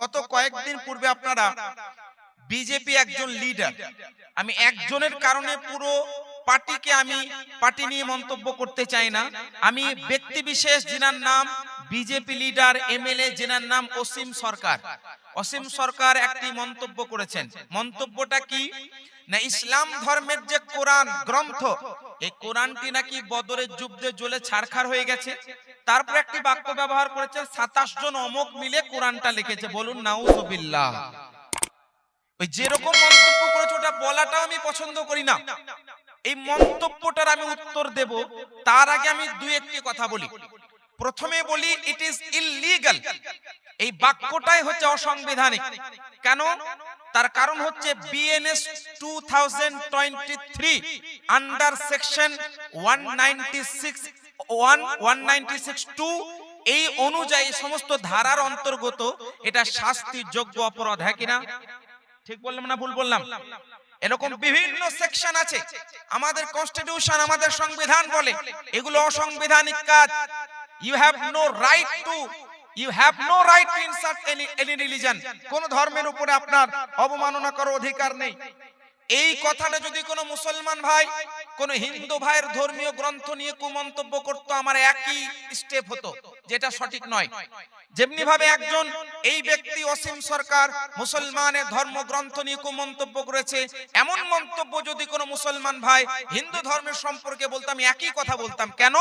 গত কয়েকদিন পূর্বে আপনারা বিজেপি একজন লিডার, আমি একজনের কারণে পুরো পার্টিকে আমি পার্টি নিয়ে মন্তব্য করতে চাই না, আমি ব্যক্তি বিশেষ যিনার নাম বিজেপি লিডার এমএলএ যিনার নাম অসীম সরকার, অসীম সরকার একটি মন্তব্য করেছেন। মন্তব্যটা কি না, ইসলাম ধর্মের যে কোরআন গ্রন্থ, এই কোরআনটি নাকি বদরের যুদ্ধে জ্বলে ছারখার হয়ে গেছে। তারপর একটি বাক্য ব্যবহার করেছেন 27 জন অমুক মিলে কোরআনটা লিখেছে। বলুন নাউজুবিল্লাহ। ওই যেরকম মন্তব্য করেছে ওটা বলাটা আমি পছন্দ করি না, এই মন্তব্যটার আমি উত্তর দেব। তার আগে আমি দুই একটি কথা বলি। প্রথমে বলি ইট ইজ ইললিগাল, এই বাক্যটাই হচ্ছে অসাংবিধানিক। কেন? তার কারণ হচ্ছে বিএনএস 2023 আন্ডার সেকশন 196(2) এই অনুযায়ী সমস্ত ধারার অন্তর্গত এটা শাস্তিযোগ্য অপরাধ। হ্যাঁ কিনা? ঠিক বললাম না ভুল বললাম? এরকম বিভিন্ন সেকশন আছে, আমাদের কনস্টিটিউশন আমাদের সংবিধান বলে এগুলো অসাংবিধানিক কাজ। You have no right to insult any religion. কোন ধর্মের উপরে আপনার অবমাননা করার অধিকার নেই। এই কথাটা যদি কোনো মুসলমান ভাই কোন হিন্দু ভাইয়ের ধর্মীয় গ্রন্থ নিয়ে কুমন্তব্য করতো, আমার একই স্টেপ হতো, যেটা সঠিক নয়। যেমনি ভাবে একজন এই ব্যক্তি অসীম সরকার মুসলমানের ধর্মগ্রন্থ নিয়ে কুমন্তব্য করেছে, এমন মন্তব্য যদি কোনো মুসলমান ভাই হিন্দু ধর্মের সম্পর্কে বলতাম, একই কথা বলতাম। কেন?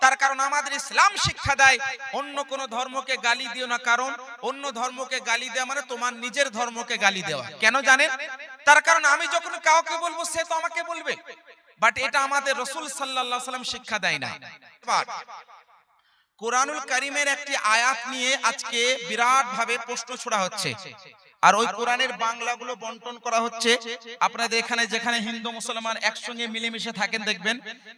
তার কারণ আমাদের ইসলাম শিক্ষা দেয় অন্য কোন ধর্মকে গালি দিও না, কারণ অন্য ধর্মকে গালি দেওয়া মানে তোমার নিজের ধর্মকে গালি দেওয়া। কেন জানেন? তার কারণ আমি যখন কাউকে বলবো সে তো আমাকে বলবে, বাট এটা আমাদের রাসূল সাল্লাল্লাহু আলাইহি ওয়াসাল্লাম শিক্ষা দেয় না। কোরআনুল কারীমের একটি আয়াত নিয়ে আজকে বিরাট ভাবে প্রশ্ন ছোড়া হচ্ছে, আর ওই কোরআনের বাংলাগুলো বন্টন করা হচ্ছে। আপনাদের এখানে যেখানে হিন্দু মুসলমান একসঙ্গে মিলেমিশে থাকেন, দেখবেন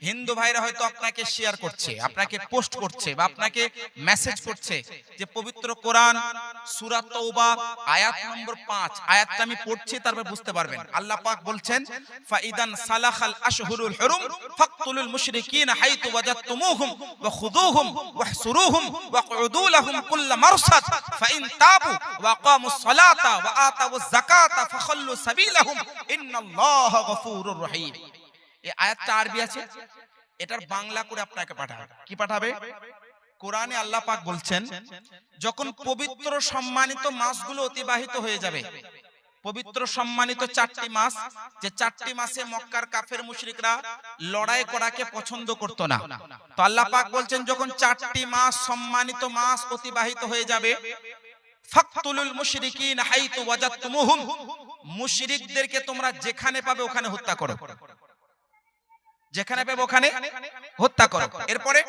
হিন্দু ভাইরা হয়তো আপনাকে শেয়ার করছে, আপনাকে পোস্ট করছে বা আপনাকে মেসেজ করছে যে পবিত্র কোরআন সূরা তাওবা আয়াত নম্বর 5, আয়াতটা আমি পড়ছি, তারপর বুঝতে পারবেন। আল্লাহ পাক বলছেন ফাইদান সালাখাল আশহুরুল হুরুম ফাকতুলুল মুশরিকিনা হাইতু ওয়াজাদতুমুহুম ওয়া খুযুহুম ওয়াহসুরুহুম ওয়াকউদু লাহুম কুল্লা মারসাদ ফাইন তাবু ওয়া আকামুস সালাতা ওয়া আতাউয যাকাতা ফাখাল্লু সাবিলাহুম ইন্নাল্লাহা গফুরুর রহিম। এই আয়াতটা আরবি আছে, এটার বাংলা করে আপনাকে পাঠাবে। কি পাঠাবে? কোরআনে আল্লাহ পাক বলছেন যখন পবিত্র সম্মানিত মাসগুলো অতিবাহিত হয়ে যাবে, পবিত্র সম্মানিত 4টি মাস, যে 4টি মাসে মক্কার কাফের মুশরিকরা লড়াই করাকে পছন্দ করত না, তো আল্লাহ পাক বলছেন যখন 4টি মাস সম্মানিত মাস অতিবাহিত হয়ে যাবে, ফাকতুলুল মুশরিকিন হাইতু ওয়াজাদতুমুহুম, মুশরিকদেরকে তোমরা যেখানে পাবে ওখানে হত্যা করো, যেখানে পাবে ওখানে হত্যা করো। এরপরে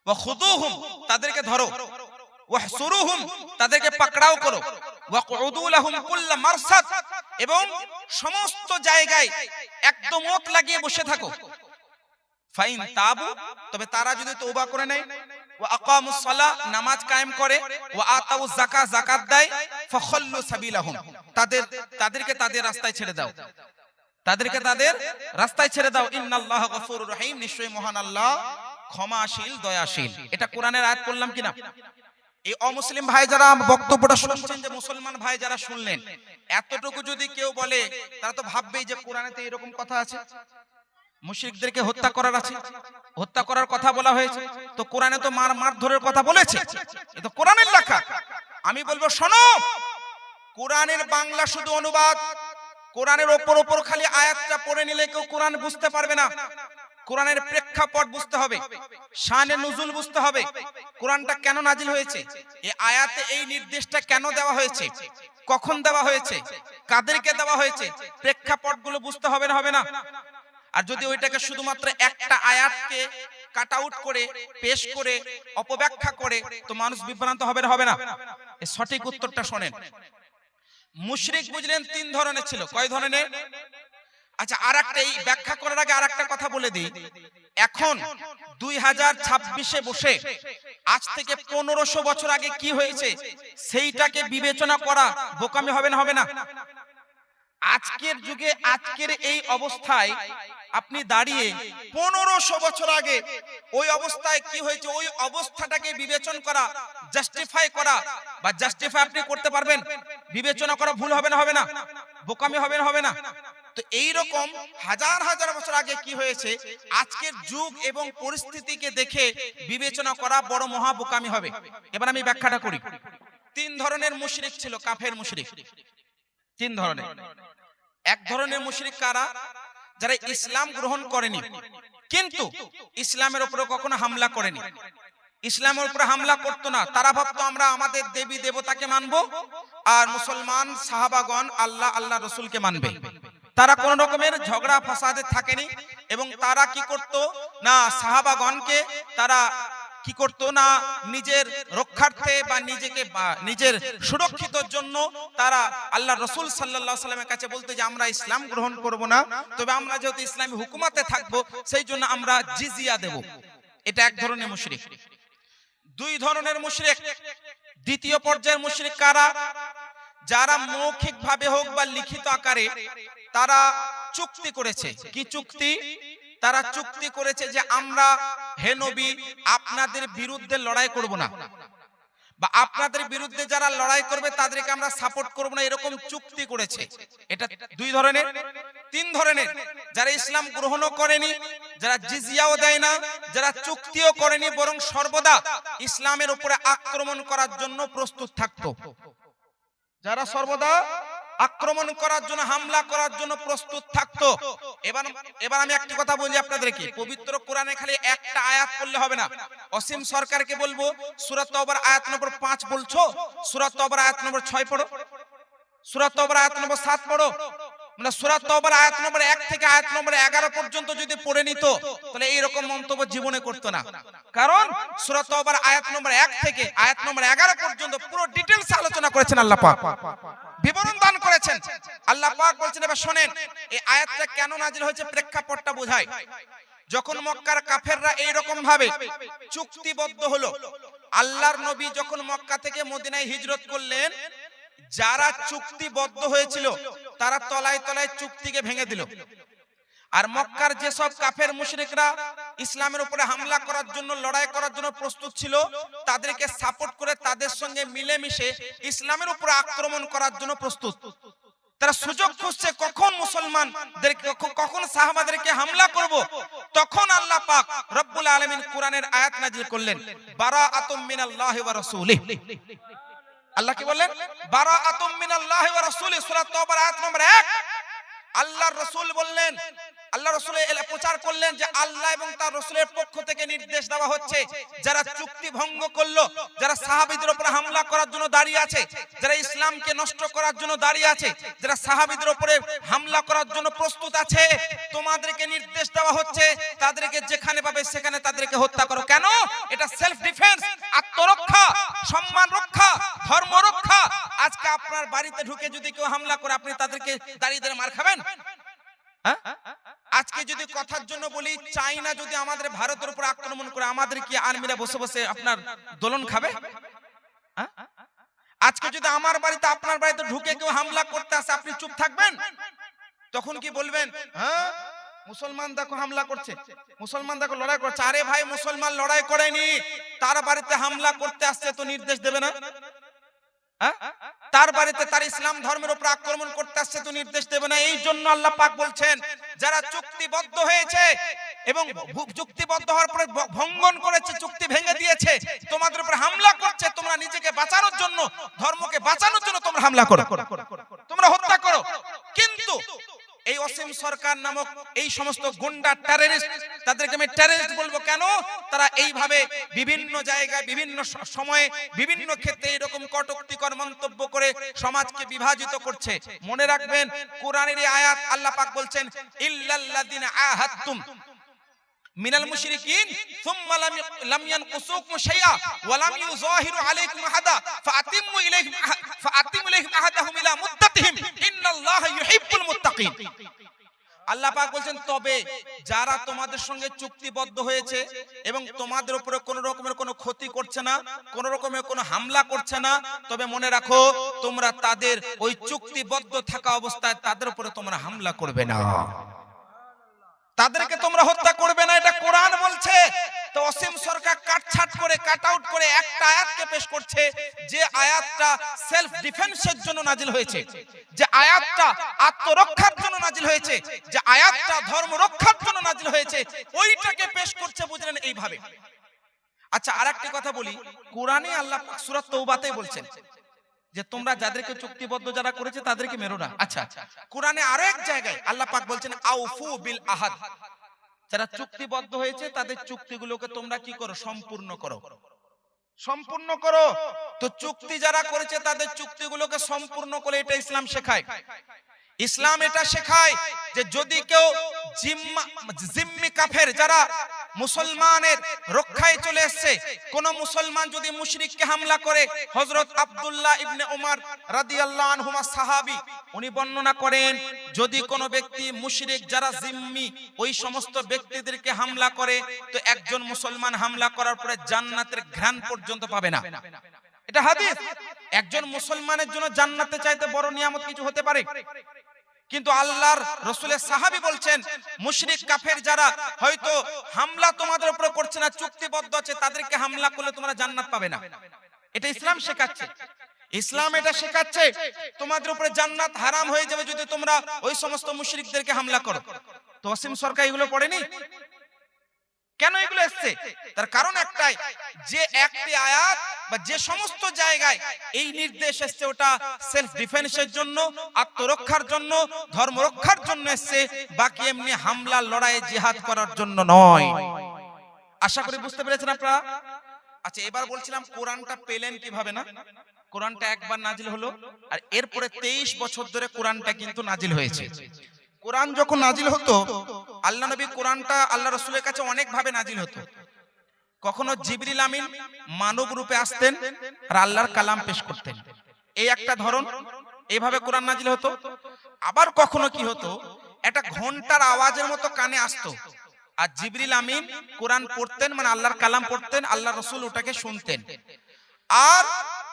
ওয়া খুযুহুম, তাদেরকে ধরো, ওয়াহসুরুহুম, তাদেরকে পাকড়াও করো, ওয়াকউদু লাহুম কুল্লা মারসাদ, এবং সমস্ত জায়গায় একদম ওত লাগিয়ে বসে থাকো। ফাইন তাবু, তবে তারা যদি তওবা করে নেয়, ওয়া আকামুস সালাহ, নামাজ কায়েম করে, ওয়া আতাউয যাকাত, যাকাত দেয়, ফাখাল্লু সাবিলাহুম, তাদেরকে তাদের রাস্তায় ছেড়ে দাও, তাদেরকে তাদের রাস্তায় ছেড়ে দাও। ইন্নাল্লাহা গফুরুর রহিম, নিশ্চয়ই মহান আল্লাহ ক্ষমাশীল দয়াশীল। এটা কোরআনের আয়াত বললাম কিনা? এই অমুসলিম ভাই যারা বক্তব্যটা শুনছেন, যে মুসলমান ভাই যারা শুনলেন, এতটুকু যদি কেউ বলে তারা তো ভাববেই যে কোরআনেতে এরকম কথা আছে, মুশরিকদেরকে হত্যা করার আছে, হত্যা করার কথা বলা হয়েছে, তো কোরআনে তো মারধরের কথা বলেছে, এটা তো কোরআনের লেখা। আমি বলবো শোনো, কোরআনের বাংলা শুধু অনুবাদ, কোরআনের ওপর খালি আয়াতটা পড়ে নিলে কেউ কোরআন বুঝতে পারবে না। কোরআনের প্রেক্ষাপট বুঝতে হবে, শানে নুজুল বুঝতে হবে, কোরআনটা কেন নাজিল হয়েছে, এই আয়াতে এই নির্দেশটা কেন দেওয়া হয়েছে, কখন দেওয়া হয়েছে, কাদেরকে দেওয়া হয়েছে, প্রেক্ষাপটগুলো বুঝতে হবে না, হবে না? আর যদি ওইটাকে শুধুমাত্র একটা আয়াতকে কাট আউট করে পেশ করে অপব্যাখ্যা করে, তো মানুষ বিভ্রান্ত হবে না, হবে না? এই সঠিক উত্তরটা শোনেন। মুশরিক বুঝলেন 3 ধরনের ছিল। কয় ধরনের? আচ্ছা, আরেকটা, এই ব্যাখ্যা করার আগে আরেকটা কথা বলে দিই। এখন 2026-এ বসে আজ থেকে 1500 বছর আগে কি হয়েছে সেইটাকে বিবেচনা করা বোকামি হবে না, হবে না? আজকের যুগে আজকের এই অবস্থায় আপনি দাঁড়িয়ে 1500 বছর আগে ওই অবস্থায় কি হয়েছে ওই অবস্থাটাকে বিবেচনা করা, জাস্টিফাই করা বা জাস্টিফাই আপনি করতে পারবেন? বিবেচনা করা ভুল হবে না? হবে না? বোকামি হবে না? হবে না? তো এই রকম হাজার হাজার বছর আগে কি হয়েছে আজকের যুগ এবং পরিস্থিতিকে দেখে বিবেচনা করা বড় মহা বোকামি হবে। এবার আমি ব্যাখ্যাটা করি। তিন ধরনের মুশরিক ছিল, কাফের মুশরিক। তিন ধরনের। এক ধরনের মুশরিক কারা? যারা ইসলাম গ্রহণ করেনি কিন্তু ইসলামের উপরে কখনো হামলা করেনি, ইসলামের উপরে হামলা করতো না। তারা ভাবতো আমরা আমাদের দেবী দেবতাকে মানবো আর মুসলমান সাহাবাগণ আল্লাহ আল্লাহ রসুলকে মানবে। তারা কোন রকমের ঝগড়া ফাসাদে থাকেনি এবং তারা কি করত না সাহাবাগণকে তারা কি করতো না নিজের রক্ষার্থে বা নিজেকে নিজের সুরক্ষিতর জন্য তারা আল্লাহ রসুল সাল্লাল্লাহু আলাইহি সাল্লামের কাছে বলতো যে আমরা ইসলাম গ্রহণ করব না, তবে আমরা যেহেতু ইসলামী হুকুমতে থাকবো সেই জন্য আমরা জিজিয়া দেব। এটা এক ধরনের মুশরিক। দুই ধরনের মুশরিক। দ্বিতীয় পর্যায়ের মুশরিক কারা? যারা মৌখিক ভাবে হোক বা লিখিত আকারে তারা চুক্তি করেছে। কি চুক্তি? তারা চুক্তি করেছে যে আমরা হে নবী আপনাদের বিরুদ্ধে লড়াই করব না, বা আপনাদের বিরুদ্ধে যারা লড়াই করবে তাদেরকে আমরা সাপোর্ট করব না, এরকম চুক্তি করেছে। এটা দুই ধরনের। তিন ধরনের, যারা ইসলাম গ্রহণও করেনি, যারা জিজিয়াও দেয় না, যারা চুক্তিও করেনি বরং সর্বদা ইসলামের উপরে আক্রমণ করার জন্য প্রস্তুত থাকতো। যারা সর্বদা আক্রমণ করার জন্য হামলা করার জন্য প্রস্তুত থাকতো। এবার আমি একটা কথা বলি আপনাদেরকে, পবিত্র কোরআনে খালি একটা আয়াত পড়লে হবে না। অসীম সরকারকে বলবো সূরা তাওবার আয়াত নম্বর 5 বলছো, সূরা তাওবার আয়াত নম্বর 6 পড়ো, সূরা তাওবার আয়াত নম্বর 7 পড়ো। মানে সূরা তাওবার আয়াত নম্বর 1 থেকে আয়াত নম্বর 11 পর্যন্ত যদি পড়ে নিত তাহলে এই রকম মন্তব্য জীবনে করতো না। কারণ সূরা তাওবার আয়াত নম্বর 1 থেকে আয়াত নম্বর 11 পর্যন্ত পুরো ডিটেইলস আলোচনা করেছেন আল্লাহ পাক, বিবরণ দান করেছেন। আল্লাহ পাক বলছেন, এবার শুনেন এই আয়াতটা কেন নাজিল হয়েছে প্রেক্ষাপটটা বোঝায়। যখন মক্কার কাফেররা এই রকম ভাবে চুক্তিবদ্ধ হলো, আল্লাহর নবী যখন মক্কা থেকে মদিনায় হিজরত করলেন, যারা চুক্তিবদ্ধ হয়েছিল তারা তলায় তলায় চুক্তিকে ভেঙে দিল। আর মক্কার যেসব কাফের মুশরিকরা ইসলামের উপরে হামলা করার জন্য লড়াই করার জন্য প্রস্তুত ছিল তাদেরকে সাপোর্ট করে তাদের সঙ্গে মিলেমিশে ইসলামের উপরে আক্রমণ করার জন্য প্রস্তুত। তারা সুযোগ খুঁজছে কখন মুসলমানদেরকে কখন সাহাবাদেরকে হামলা করব। তখন আল্লাহ পাক রব্বুল আলামিন কোরআনের আয়াত নাযিল করলেন, বারাআতুম মিনাল্লাহি ওয়া রাসূলিহি। আল্লাহ কি বললেন? বারাআতুম মিনাল্লাহি ওয়া রাসূলিহি, সূরা তাওবার আয়াত নম্বর 1। আল্লাহর রাসূল বললেন, আল্লাহ রাসূল প্রচার করলেন যে আল্লাহ এবং তার রাসূলের পক্ষ থেকে নির্দেশ দেওয়া হচ্ছে যারা চুক্তি ভঙ্গ করলো, যারা সাহাবীদের উপরে হামলা করার জন্য দাঁড়িয়ে আছে, যারা ইসলামকে নষ্ট করার জন্য দাঁড়িয়ে আছে, যারা সাহাবীদের উপরে হামলা করার জন্য প্রস্তুত আছে, তোমাদেরকে নির্দেশ দেওয়া হচ্ছে তাদেরকে যেখানে পাবে সেখানে তাদেরকে হত্যা করো। কেন? এটা সেলফ ডিফেন্স, আত্মরক্ষা, সম্মান রক্ষা, ধর্ম রক্ষা। আজকে আপনার বাড়িতে ঢুকে যদি কেউ হামলা করে আপনি তাদেরকে দাঁড়িয়ে দাঁড়িয়ে মার খাবেন? আজকে যদি কথার জন্য বলি, চাইনা যদি আমাদের ভারতের উপর আক্রমণ করে আমাদের কি আর্মিরা বসে বসে আপনার দোলন খাবে? আজকে যদি আমার বাড়িতে আপনার বাড়িতে ঢুকে কেউ হামলা করতে আসে আপনি চুপ থাকবেন? তখন কি বলবেন? হ্যাঁ মুসলমান দেখো হামলা করছে, মুসলমান দেখো লড়াই করছে। আরে ভাই, মুসলমান লড়াই করেনি, তার বাড়িতে হামলা করতে আসছে তো নির্দেশ দেবে না? তার বাড়িতে তার ইসলাম ধর্মের উপর আক্রমণ করতে আসছে তো নির্দেশ দেবে না? এই জন্য আল্লাহ পাক বলছেন যারা চুক্তিবদ্ধ হয়েছে এবং চুক্তিবদ্ধ হওয়ার পরে ভঙ্গন করেছে, চুক্তি ভেঙে দিয়েছে, তোমাদের উপর হামলা করছে, তোমরা নিজেকে বাঁচানোর জন্য, ধর্মকে বাঁচানোর জন্য তোমরা হামলা করো, তোমরা হত্যা করো। কিন্তু এই অসীম সরকার নামক এই সমস্ত গুন্ডা টেররিস্ট, তাদেরকে আমি টেররিস্ট বলবো কেন? তারা এইভাবে বিভিন্ন জায়গায় বিভিন্ন সময়ে বিভিন্ন ক্ষেত্রে এরকম কটূক্তিকর মন্তব্য করে সমাজকে বিভাজিত করছে। মনে রাখবেন কোরআনের এই আয়াত আল্লাহ পাক বলছেন, ইল্লাল্লাযিনা আহাদতুম মিনাল মুশরিকিন সুম্মা লাম ইয়ানকুসুকুম শাইআ ওয়া লাম ইউযাহিরু আলাইকুম আহাদা ফাআতিমু ইলাইহিম আহাদাহুম ইলা মুদ্দাতিহিম ইন্নাল্লাহা ইউহিব্বুল মুত্তাকিন। আল্লাহ পাক বলেন, তবে যারা তোমাদের সঙ্গে চুক্তিবদ্ধ হয়েছে এবং তোমাদের উপরে কোন রকমের কোনো ক্ষতি করছে না, কোন রকমের কোনো হামলা করছে না, তবে মনে রাখো তোমরা তাদের ওই চুক্তিবদ্ধ থাকা অবস্থায় তাদের উপরে তোমরা হামলা করবে না, তাদেরকে তোমরা হত্যা করবে না, এটা কোরআন বলছে। তো অসীম সরকার কাটছাট করে কাট আউট করে একটা আয়াতকে পেশ করছে, যে আয়াতটা সেলফ ডিফেন্সের জন্য নাজিল হয়েছে, যে আয়াতটা আত্মরক্ষার জন্য নাজিল হয়েছে, যে আয়াতটা ধর্ম রক্ষার জন্য নাজিল হয়েছে, ওইটাকে পেশ করছে বুঝলেন এইভাবে। আচ্ছা আরেকটি কথা বলি, কোরআনে আল্লাহ পাক সূরা তওবাতে বলছেন যে তোমরা যাদেরকে চুক্তিবদ্ধ যারা করেছে তাদেরকে মেরো না। আচ্ছা কোরআনে আরো এক জায়গায় আল্লাহ পাক বলছেন আউফু বিল আহাদ, যারা চুক্তিবদ্ধ হয়েছে তাদের চুক্তিগুলোকে তোমরা কি করো, সম্পূর্ণ করো, সম্পূর্ণ করো। তো চুক্তি যারা করেছে তাদের চুক্তিগুলোকে সম্পূর্ণ করে, এটা ইসলাম শেখায়। ইসলাম এটা শেখায় যে যদি কেউ জিম্মি কাফের যারা মুসলমানের রক্ষায় চলে এসেছে, কোন মুসলমান যদি মুশরিককে হামলা করে, হযরত আব্দুল্লাহ ইবনে উমর রাদিয়াল্লাহু আনহুমা সাহাবী, উনি বর্ণনা করেন যদি কোনো ব্যক্তি মুশরিক যারা জিম্মি ওই সমস্ত ব্যক্তিদেরকে হামলা করে, তো একজন মুসলমান হামলা করার পরে জান্নাতের ঘ্রাণ পর্যন্ত পাবে না। এটা হাদিস। একজন মুসলমানের জন্য জান্নাতে চাইতে বড় নিয়ামত কিছু হতে পারে? কিন্তু আল্লাহর রাসূলের সাহাবী বলছেন মুশরিক কাফের যারা হয়তো হামলা তোমাদের উপর করছে না, চুক্তিবদ্ধ আছে, তাদেরকে হামলা করলে তোমরা জান্নাত পাবে না। এটা ইসলাম শেখাচ্ছে। ইসলাম এটা শেখাচ্ছে তোমাদের উপরে জান্নাত হারাম হয়ে যাবে যদি তোমরা ওই সমস্ত মুশরিকদেরকে হামলা করো। তো অসীম সরকার এগুলো পড়েনি কেন? এগুলো এসছে তার কারণ একটাই, যে একটি আয়াত বা যে সমস্ত জায়গায় এই নির্দেশ এসছে ওটা সেলফ ডিফেন্সের জন্য, আত্মরক্ষার জন্য, ধর্ম রক্ষার জন্য এসছে, বাকি এমনি হামলা লড়াই জিহাদ করার জন্য নয়। আশা করি বুঝতে পেরেছেন আপনারা। আচ্ছা এবার বলছিলাম কোরআনটা পেলেন কিভাবে না? কোরআনটা একবার নাজিল হলো আর এরপরে 23 বছর ধরে কোরআনটা কিন্তু নাজিল হয়েছে। কোরআন যখন নাজিল হতো, আল্লাহ নবী কোরআনটা আল্লাহ রাসূলের কাছে অনেক ভাবে নাজিল হতো। কখনো জিবরিল আমিন মানব রূপে আসতেন আর আল্লাহর কালাম পেশ করতেন, এই একটা ধরন, এইভাবে কোরআন নাজিল হতো। আবার কখনো কি হতো, একটা ঘন্টার আওয়াজের মতো কানে আসতো আর জিবরিল আমিন কোরআন পড়তেন, মানে আল্লাহর কালাম পড়তেন, আল্লাহ রাসূল ওটাকে শুনতেন। আর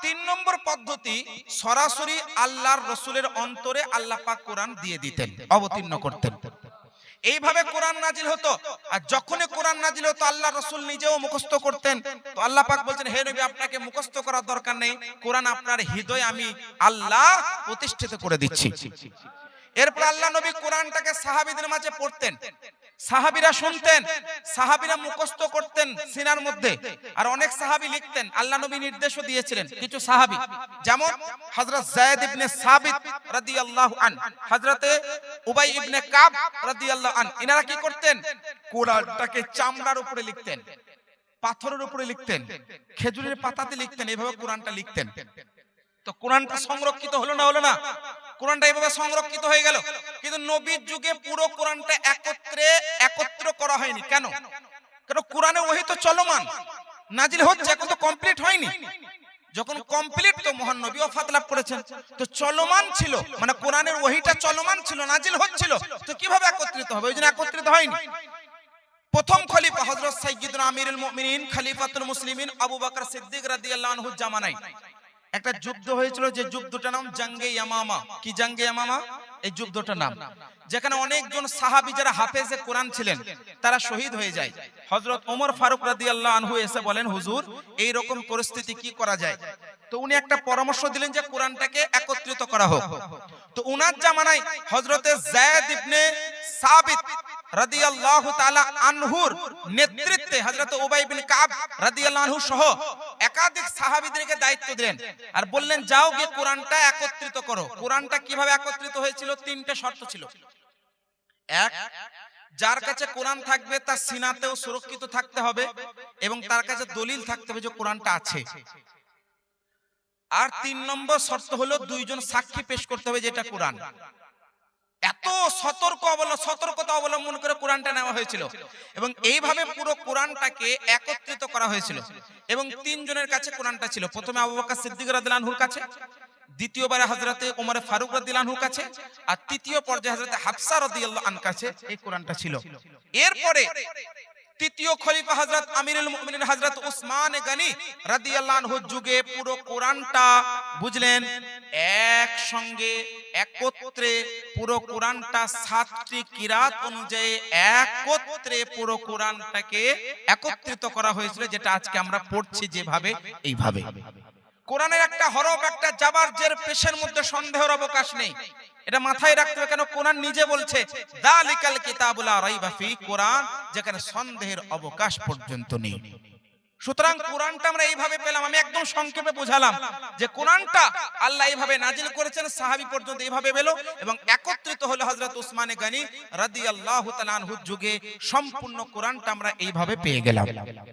3 নম্বর পদ্ধতি, সরাসরি আল্লাহর রাসূলের অন্তরে আল্লাহ পাক কোরআন দিয়ে দিতেন, অবতীর্ণ করতেন। এইভাবে কোরআন নাজিল হতো। আর যখনই কোরআন নাজিল হতো আল্লাহ রাসূল নিজেও মুখস্থ করতেন। তো আল্লাহ পাক বলছেন হে নবী আপনাকে মুখস্থ করার দরকার নেই, কোরআন আপনার হৃদয়ে আমি আল্লাহ প্রতিষ্ঠিত করে দিচ্ছি। এরপর আল্লাহ নবী কোরআনটাকে সাহাবীদের মাঝে পড়তেন, সাহাবীরা শুনতেন, সাহাবীরা মুখস্থ করতেন সিনার মধ্যে, আর অনেক সাহাবী লিখতেন। আল্লাহ নবী নির্দেশও দিয়েছিলেন কিছু সাহাবী, যেমন হযরত যায়েদ ইবনে সাবিত রাদিয়াল্লাহু আনহু, হযরতে উবাই ইবনে কাব রাদিয়াল্লাহু আনহু, এনারা কি করতেন? কোরআনটাকে চামড়ার উপরে লিখতেন, পাথরের উপরে লিখতেন, খেজুরের পাতাতে লিখতেন, এইভাবে কোরআনটা লিখতেন। তো কোরআনটা সংরক্ষিত হলো না? হলো না। কোরআনটা এইভাবে সংরক্ষিত হয়ে গেল, কিন্তু নবীর যুগে পুরো কোরআনটা একত্র করা হয়নি। কেন? কারণ কোরআনের ওহী তো চলমান, নাজিল হচ্ছে, এখন তো কমপ্লিট হয়নি। যখন কমপ্লিট তো মহান নবী ওফাত লাভ করেছেন, তো চলমান ছিল, মানে কোরআনের ওহীটা চলমান ছিল, নাজিল হচ্ছিল, তো কিভাবে একত্রিত হবে? ওইজন্য একত্রিত হয়নি। প্রথম খলিফা হযরত সাইয়্যিদুনা আমিরুল মুমিনিন খলিফাতুল মুসলিমিন আবু বকর সিদ্দিক রাদিয়াল্লাহু আনহুর জামানায় একটা যুদ্ধ হয়েছিল, যে যুদ্ধটার নাম জঙ্গে ইয়ামামা। কি জঙ্গে ইয়ামামা? এই যুদ্ধটার নাম, যেখানে অনেকজন সাহাবী যারা হাফেজে কোরআন ছিলেন তারা শহীদ হয়ে যায়। হযরত ওমর ফারুক রাদিয়াল্লাহু আনহু এসে বলেন হুজুর এই রকম পরিস্থিতি কি করা যায়? তো উনি একটা পরামর্শ দিলেন যে কোরআনটাকে একত্রিত করা হোক। তো উনার জামানায় হযরতে যায়েদ ইবনে সাবিত রাদিয়াল্লাহু তাআলা আনহুর নেতৃত্বে হযরত উবাই ইবনে কাব রাদিয়াল্লাহু আনহু সহ একাধিক সাহাবীদেরকে দায়িত্ব দিলেন আর বললেন যাও গিয়ে কোরআনটা একত্রিত করো। কোরআনটা কিভাবে একত্রিত হয়েছিল? 3টে শর্ত ছিল। এক, যার কাছে কোরআন থাকবে তার সিনাতেও সুরক্ষিত থাকতে হবে এবং তার কাছে দলিল থাকতে হবে যে কোরআনটা আছে। আর 3 নম্বর শর্ত হলো 2 জন সাক্ষী পেশ করতে হবে যেটা কোরআন। এত সতর্কতা অবলম্বন করে কোরআনটা নেওয়া হয়েছিল এবং এইভাবে পুরো কোরআনটাকে একত্রিত করা হয়েছিল। এবং 3 জনের কাছে কোরআনটা ছিল। প্রথমে আবু বকর সিদ্দিক রাদিয়াল্লাহু আনহুর কাছে, দ্বিতীয়বারে হযরতে ওমর ফারুক রাদিয়াল্লাহু আনহুর কাছে, আর তৃতীয় পর্যায়ে হযরতে হাফসা রাদিয়াল্লাহু আনহার কাছে এই কোরআনটা ছিল। এরপরে তৃতীয় খলিফা হযরত আমিরুল মুমিনিন হযরত উসমান গনি রাদিয়াল্লাহু আনহু যুগে পুরো কোরআনটা বুঝলেন একসঙ্গে একত্রে পুরো কোরআনটা 7টি কিরাত অনুযায়ী একত্রে পুরো কোরআনটাকে একত্রিত করা হয়েছিল, যেটা আজকে আমরা পড়ছি যেভাবে এইভাবে। কোরআনের একটা হরফ একটা জাবার জের পেশের মধ্যে সন্দেহের অবকাশ নেই, এটা মাথায় রাখতে হবে। কেন কোরআন নিজে বলছে যালিকাল কিতাবু লা রাইবা ফি, কোরআন যেখানে সন্দেহের অবকাশ পর্যন্ত নেই। সুতরাং কোরআনটা আমরা এইভাবে পেলাম। আমি একদম সংক্ষেপে বোঝালাম যে কোরআনটা আল্লাহ এইভাবে নাজিল করেছেন, সাহাবী পর্যন্ত এইভাবে পেল এবং একত্রিত হলো হযরত উসমান গনি রাদিয়াল্লাহু তাআলা আনহুর যুগে। সম্পূর্ণ কোরআনটা আমরা এইভাবে পেয়ে গেলাম।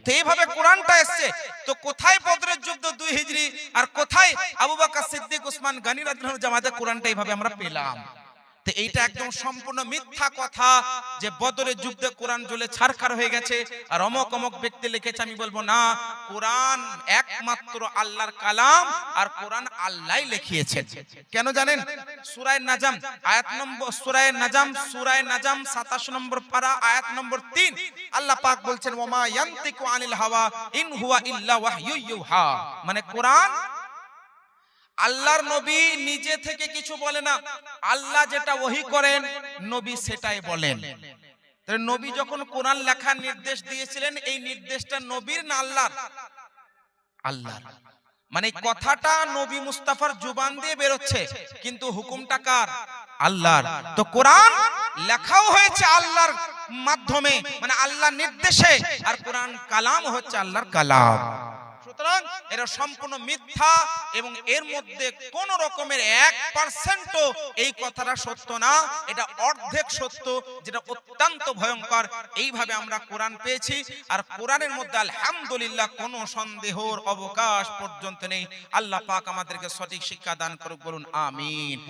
তো এইভাবে কোরআনটা এসেছে, তো কোথায় বদরের যুদ্ধ 2 হিজরি আর কোথায় আবু বকর সিদ্দিক উসমান গনি রাদিয়াল্লাহু আনহু জামাতে কোরআনটা এইভাবে আমরা পেলাম? তো এইটা একদম সম্পূর্ণ মিথ্যা কথা যে বদরের যুদ্ধে কোরআন জ্বলে ছারখার হয়ে গেছে আর অমক অমক ব্যক্তি লিখেছে। আমি বলবো না, কোরআন একমাত্র আল্লাহর কালাম আর কোরআন আল্লাহই লিখিয়েছেন। কেন জানেন? সূরা নাজম আয়াত নম্বর সূরা নাজম 27 নম্বর পারা আয়াত নম্বর 3 আল্লাহ পাক বলছেন ওমা ইয়ান্তিকু আনিল হাওয়া ইন হুয়া ইল্লা ওয়াহয়ু ইউহা। মানে কোরআন আল্লাহর নবী নিজে থেকে কিছু বলে না, আল্লাহ যেটা ওহী করেন নবী সেটাই বলেন। তাহলে নবী যখন কোরআন লেখার নির্দেশ দিয়েছিলেন, এই নির্দেশটা নবীর না আল্লাহর? আল্লাহর। মানে কথাটা নবী মুস্তাফার জুবান দিয়ে বের হচ্ছে, কিন্তু হুকুমটা কার? আল্লাহর। তো কোরআন লেখাও হয়েছে আল্লাহর মাধ্যমে, মানে আল্লাহর নির্দেশে, আর কোরআন কালাম হচ্ছে আল্লাহর কালাম। সুতরাং এটা সম্পূর্ণ মিথ্যা এবং এর মধ্যে কোন রকমের 1% এই কথাটা সত্য না, এটা অর্ধেক সত্য, যেটা অত্যন্ত ভয়ঙ্কর। এইভাবে আমরা কোরআন পেয়েছি আর কোরআনের মধ্যে আলহামদুলিল্লাহ কোনো সন্দেহের অবকাশ পর্যন্ত নেই। আল্লাহ পাক আমাদেরকে সঠিক শিক্ষা দান করুক, বলুন আমিন।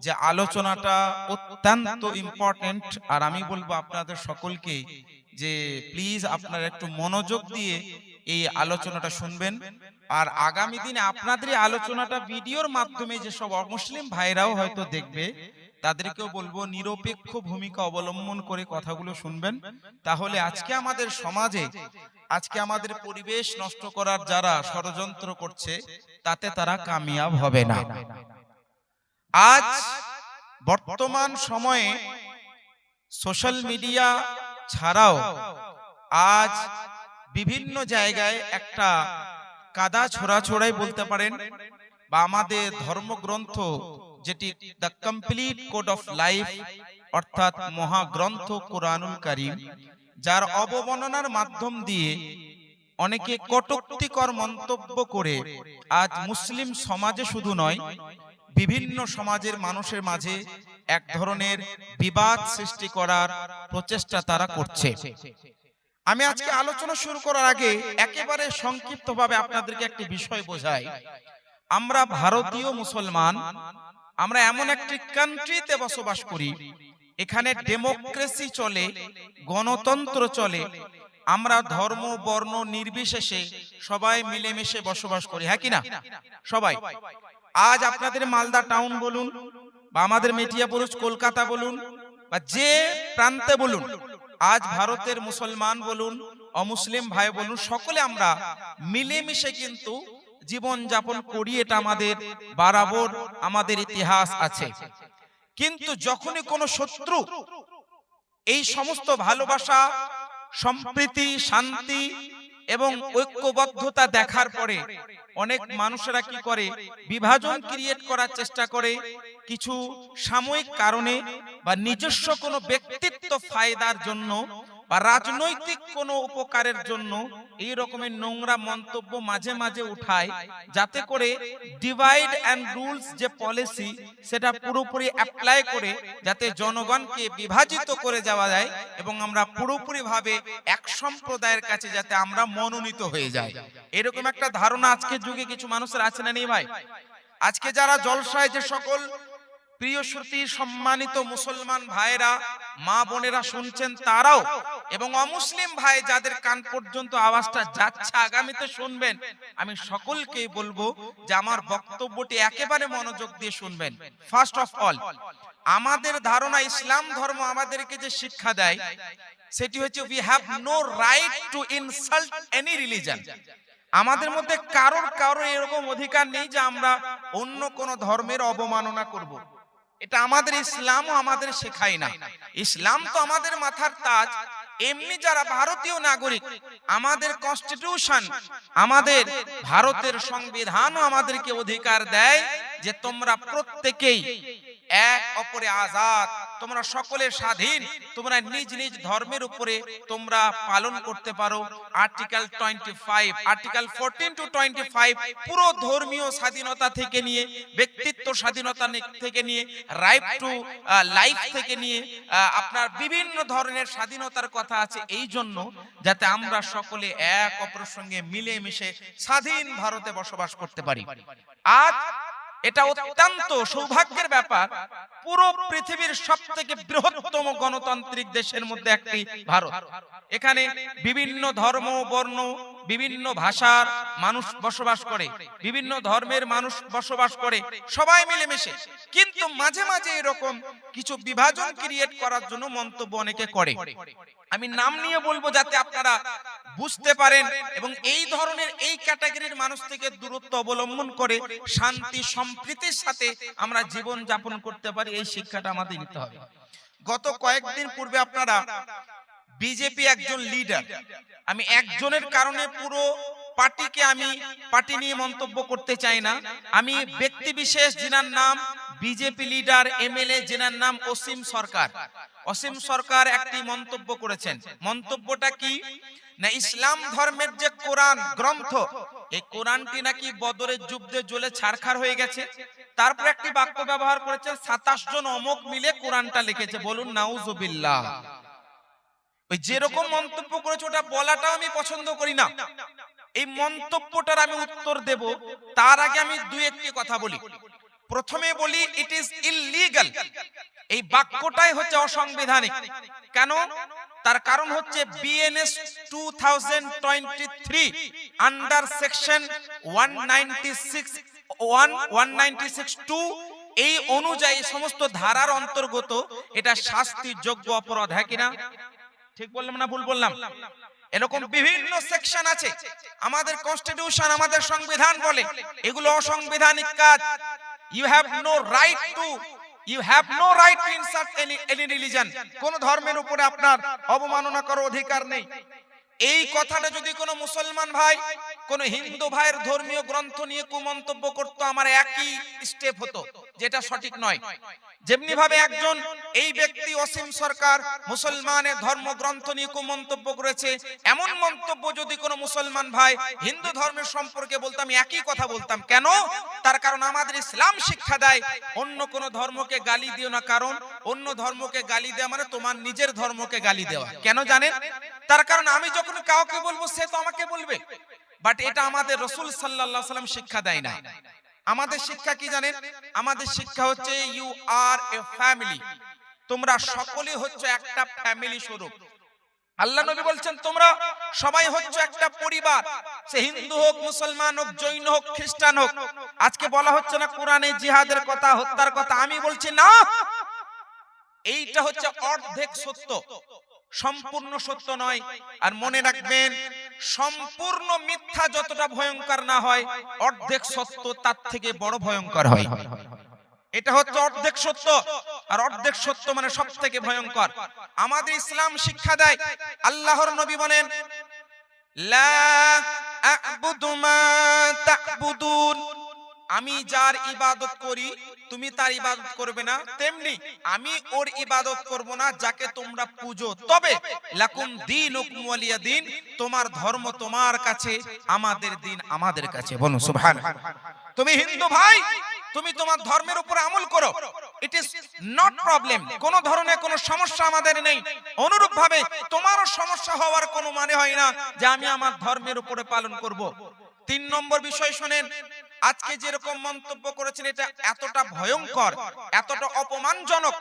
যে আলোচনাটা অত্যন্ত ইম্পর্টেন্ট, আর আমি বলবো আপনাদের সকলকে যে প্লিজ আপনারা একটু মনোযোগ দিয়ে এই আলোচনাটা শুনবেন। আর আগামী দিনে আপনাদের এই আলোচনাটা ভিডিওর মাধ্যমে যে সব অমুসলিম ভাইরাও হয়তো দেখবে, তাদেরকেও বলবো নিরপেক্ষ ভূমিকা অবলম্বন করে কথাগুলো শুনবেন। তাহলে আজকে আমাদের সমাজে, আজকে আমাদের পরিবেশ নষ্ট করার যারা ষড়যন্ত্র করছে, তাতে তারা কামিয়াব হবে না। আজ বর্তমান সময়ে সোশ্যাল মিডিয়া ছাড়াও আজ বিভিন্ন জায়গায় একটা কাদা ছোড়াছোড়াই বলতে পারেন, বা আমাদের ধর্মগ্রন্থ যেটি the complete code of life অর্থাৎ মহাগ্রন্থ কোরআনুল কারীম, যার অবমাননার মাধ্যম দিয়ে অনেকে কটূক্তিকর মন্তব্য করে আজ মুসলিম সমাজে শুধু নয়, বিভিন্ন সমাজের মানুষের মাঝে এক ধরনের বিবাদ সৃষ্টি করার প্রচেষ্টা তারা করছে। আমি আজকে আলোচনা শুরু করার আগে একেবারে সংক্ষিপ্তভাবে আপনাদেরকে একটি বিষয় বোঝাই। আমরা ভারতীয় মুসলমান, আমরা এমন একটি কান্ট্রিতে বসবাস করি, এখানে ডেমোক্রেসি চলে, গণতন্ত্র চলে, আমরা ধর্ম বর্ণ নির্বিশেষে সবাই মিলেমিশে বসবাস করি, হ্যাঁ কিনা? সবাই। আজ আপনাদের মালদা টাউন বলুন বা আমাদের মেটিয়াপুরুষ কলকাতা বলুন বা যে প্রান্তে বলুন, আজ ভারতের মুসলমান বলুন অমুসলিম ভাই বলুন, সকলে আমরা মিলেমিশে কিন্তু জীবন যাপন করি। এটা আমাদের বরাবর আমাদের ইতিহাস আছে। কিন্তু যখনই কোনো শত্রু এই সমস্ত ভালোবাসা, সম্প্রীতি, শান্তি এবং ঐক্যবদ্ধতা দেখার পরে অনেক মানুষেরা কি করে, বিভাজন ক্রিয়েট করার চেষ্টা করে, কিছু সাময়িক কারণে বা নিজস্ব কোনো ব্যক্তিত্ব ফায়দার জন্য বা রাজনৈতিক কোনো উপকারের জন্য এই রকমের নোংরা মন্তব্য মাঝে মাঝে উঠায়, যাতে করে ডিভাইড এন্ড রুলস যে পলিসি সেটা পুরোপুরি অ্যাপ্লাই করে যাতে জনগণকে বিভাজিত করে যাওয়া যায় এবং আমরা পুরোপুরি ভাবে এক সম্প্রদায়ের কাছে যাতে আমরা মনোনীত হয়ে যাই, এরকম একটা ধারণা আজকের যুগে কিছু মানুষের আছে না নেই ভাই? আজকে যারা জলসায় যে সকল প্রিয় শ্রুতি সম্মানিত মুসলমান ভাইরা, মা বোনেরা শুনছেন, তারাও এবং অমুসলিম ভাই যাদের কান পর্যন্ত আওয়াজটা যাচ্ছে আগামীতে শুনবেন, আমি সকলকেই বলবো যে আমার বক্তব্যটি একেবারে মনোযোগ দিয়ে শুনবেন। ফার্স্ট অফ অল, আমাদের ধারণা ইসলাম ধর্ম আমাদেরকে যে শিক্ষা দেয় সেটি হচ্ছে we have no right to insult any religion. আমাদের মধ্যে কারোর এরকম অধিকার নেই যে আমরা অন্য কোন ধর্মের অবমাননা করব। এটা আমাদের ইসলামও আমাদের শেখায় না। ইসলাম তো আমাদের মাথার তাজ। এমনি যারা ভারতীয় নাগরিক, আমাদের কনস্টিটিউশন, আমাদের ভারতের সংবিধানও আমাদেরকে অধিকার দেয় যে তোমরা প্রত্যেকেই এক অপরে আজাদ, তোমরা সকলে স্বাধীন, তোমরা নিজ নিজ ধর্মের উপরে তোমরা পালন করতে পারো। আর্টিকেল 25, আর্টিকেল 14 to 25 পুরো ধর্মীয় স্বাধীনতা থেকে নিয়ে, ব্যক্তিত্ব স্বাধীনতা থেকে নিয়ে, রাইট টু লাইফ থেকে নিয়ে আপনার বিভিন্ন ধরনের স্বাধীনতার কথা আছে, এই জন্য যাতে আমরা সকলে এক অপরের সঙ্গে মিলেমিশে স্বাধীন ভারতে বসবাস করতে পারি। আজ এটা অত্যন্ত সৌভাগ্যের ব্যাপার, পুরো পৃথিবীর সবথেকে বৃহত্তম গণতান্ত্রিক দেশের মধ্যে একটি ভারত। এখানে বিভিন্ন ধর্ম, বর্ণ, বিভিন্ন ভাষার মানুষ বসবাস করে, বিভিন্ন ধর্মের মানুষ বসবাস করে, সবাই মিলেমিশে। কিন্তু মাঝে মাঝে এরকম কিছু বিভাজন ক্রিয়েট করার জন্য মন্তব্য অনেকে করে। আমি নাম নিয়ে বলবো যাতে আপনারা বুঝতে পারেন এবং এই ধরনের এই ক্যাটাগরির মানুষ থেকে দূরত্ব অবলম্বন করে শান্তি সম্প্রীতির সাথে আমরা জীবন যাপন করতে পারি, এই শিক্ষাটা আমাদের নিতে হবে। গত কয়েকদিন পূর্বে আপনারা বিজেপি একজন লিডার, আমি একজনের কারণে পুরো পার্টিকে, আমি পার্টি নিয়ে মন্তব্য করতে চাই না, আমি ব্যক্তি বিশেষ যিনার নাম বিজেপি লিডার এমএলএ যিনার নাম অসীম সরকার, অসীম সরকার একটি মন্তব্য করেছেন। মন্তব্যটা কি না, ইসলাম ধর্মের যে কোরআন গ্রন্থ, এই কোরআনটি নাকি বদরের যুদ্ধে জ্বলে ছারখার হয়ে গেছে। তারপর একটি বাক্য ব্যবহার করেছেন 27 জন অমুক মিলে কোরআনটা লিখেছে। বলুন নাউজুবিল্লাহ। ওই যেরকম মন্তব্য করেছে ওটা বলাটাও আমি পছন্দ করি না। এই মন্তব্যটার আমি উত্তর দেব, তার আগে আমি দুই একটি কথা বলি। প্রথমে বলি ইট ইজ ইললিগাল, এই বাক্যটাই হচ্ছে অসাংবিধানিক। কেন? তার কারণ হচ্ছে বিএনএস 2023 আন্ডার সেকশন 196(2) এই অনুযায়ী সমস্ত ধারার অন্তর্গত এটা শাস্তিযোগ্য অপরাধ। হ্যাঁ কিনা? ঠিক বললাম না ভুল বললাম? এরকম বিভিন্ন সেকশন আছে, আমাদের কনস্টিটিউশন, আমাদের সংবিধান বলে এগুলো অসাংবিধানিক কাজ। You have no right to insult any religion. কোন ধর্মের উপরে আপনার অবমাননা করার অধিকার নেই। এই কথাটা যদি কোনো মুসলমান ভাই, কোন হিন্দু ভাইয়ের ধর্মীয় গ্রন্থ নিয়ে কুমন্তব্য করতো, আমার একই স্টেপ হতো, যেটা সঠিক নয়। যেমনি ভাবে একজন এই ব্যক্তি অসীম সরকার মুসলমানের ধর্মগ্রন্থ নিয়ে কুমন্তব্য করেছে, এমন মন্তব্য যদি কোনো মুসলমান ভাই হিন্দু ধর্মের সম্পর্কে বলতাম, আমি একই কথা বলতাম। কেন? তার কারণ আমাদের ইসলাম শিক্ষা দেয় অন্য কোন ধর্মকে গালি দিও না, কারণ অন্য ধর্মকে গালি দেওয়া মানে তোমার নিজের ধর্মকে গালি দেওয়া। কেন জানেন? তার কারণ আমি যখন কাউকে বলবো সে তো আমাকে বলবে, বাট এটা আমাদের রাসূল সাল্লাল্লাহু আলাইহি ওয়াসাল্লাম শিক্ষা দেয় না। আমাদের শিক্ষা কি জানেন? আমাদের শিক্ষা হচ্ছে ইউ আর এ ফ্যামিলি, তোমরা সকলে হচ্ছে একটা ফ্যামিলি স্বরূপ। আল্লাহ নবী বলছেন তোমরা সবাই হচ্ছে একটা পরিবার, সে হিন্দু হোক, মুসলমান হোক, জৈন হোক, খ্রিস্টান হোক। আজকে বলা হচ্ছে না কোরআনে জিহাদের কথা, হত্যার কথা, আমি বলছি না, এইটা হচ্ছে অর্ধেক সত্য, সম্পূর্ণ সত্য নয়। আর মনে রাখবেন, সম্পূর্ণ মিথ্যা যতটা ভয়ঙ্কর না হয়, অর্ধেক সত্য তার থেকে বড় ভয়ঙ্কর হয়। এটা হচ্ছে অর্ধেক সত্য, আর অর্ধেক সত্য মানে সব থেকে ভয়ঙ্কর। আমাদের ইসলাম শিক্ষা দেয়, আল্লাহর নবী বলেন লা আ'বুদু মা তা'বুদুন, আমি যার ইবাদত করি তুমি তার ইবাদত করবে না, তেমনি আমি ওর ইবাদত করব না যাকে তোমরা পূজো। তবে লাকুম দীনুকুম ওয়ালিয়া দীন, তোমার ধর্ম তোমার কাছে, আমাদের দিন আমাদের কাছে। বলুন সুবহানাল্লাহ। তুমি হিন্দু ভাই, তুমি তোমার ধর্মের উপর আমল করো, ইট ইজ নট প্রবলেম, কোন ধরনের কোন সমস্যা আমাদের নেই। অনুরূপ ভাবে তোমারও সমস্যা হওয়ার কোনো মানে হয় না যে আমি আমার ধর্মের উপরে পালন করব। 3 নম্বর বিষয় শুনেন, আজকে যেরকম মন্তব্য করেছেন এটা এতটা ভয়ঙ্কর, এতটা অপমানজনক,